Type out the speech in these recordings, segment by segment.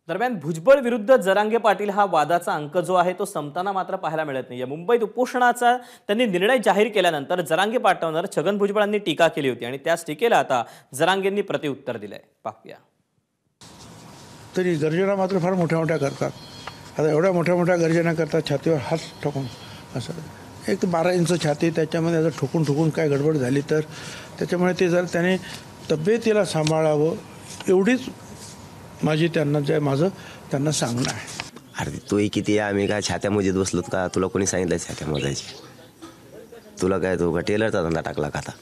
दरम्यान भुजबळ विरुद्ध जरांगे पाटील हा वादाचा अंक जो आहे तो संपताना मात्र पाहायला मिळत नाहीये। मुंबईत उपोषणाचा त्यांनी निर्णय जाहीर केल्यानंतर जरांगे पाटलांवर छगन भुजबळांनी टीका केली होती आणि त्याच टीकेला आता जरांगेंनी प्रत्युत्तर दिलंय। पाहूया। तरी गर्जना मात्र फार मोठ्या मोठ्या करतात। आता एवढ्या मोठ्या मोठ्या गर्जना करतात छातीवर हात ठोकून असं एक 12 इंच छाती त्याच्यामध्ये असं ठोकून ठोकून काय गडबड झाली तर त्याच्यामुळे ते जर त्याने तब्येतीला सांभाळावं एवढीच माझी त्यांना सांगणं आहे। अरे तूही किती आम्ही काय छात्या मोजीत बसलोत का? तुला कोणी सांगितलं छात्या मोजायची? तुला काय तू का टेलरचा धंदा टाकला का आता?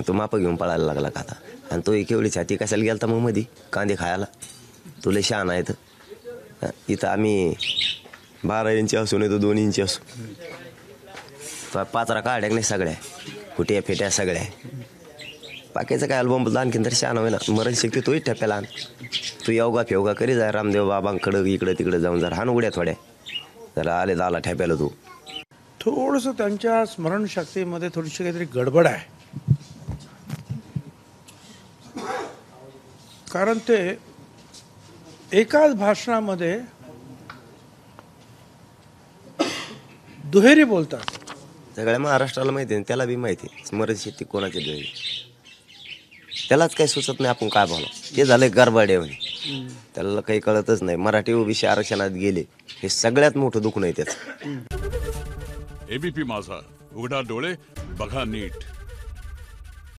तू माप घेऊन पळायला लागला का आता? आणि तो केवढी छाती कशाला गेलता मग मधी कांदे खायला? तुला शान आहे तर इथं आम्ही 12 इंची असू नाही तर 2 इंची असू पाचरा काढ्या नाही सगळ्या फुट्या फेट्या सगळ्या बाकीचं काय अल्बम आणखीन तर शान होय ना मरण शिकते तोही ठेप्याला आण तू योगा फेवगा करी जा रामदेव बाबांकडं इकडं तिकडं जाऊन जरा हान उड्या थोड्या जरा आले दाला ठेप्याला तू थोडंसं त्यांच्या स्मरणशक्तीमध्ये थोडीशी काहीतरी गडबड आहे। कारण ते एकाच भाषणामध्ये दुहेरी बोलतात। सगळ्या महाराष्ट्राला माहिती आहे त्याला बी माहिती आहे स्मरणशक्ती कोणाची द्यावी त्यालाच काही सुचत नाही आपण काय बोला ते झालंय गरबाडे म्हणे त्याला काही कळतच नाही। मराठी ओबीसी आरक्षणात गेले हे सगळ्यात मोठं दुःख नाही त्याचं। एबीपी माझा उघडा डोळे बघा नीट।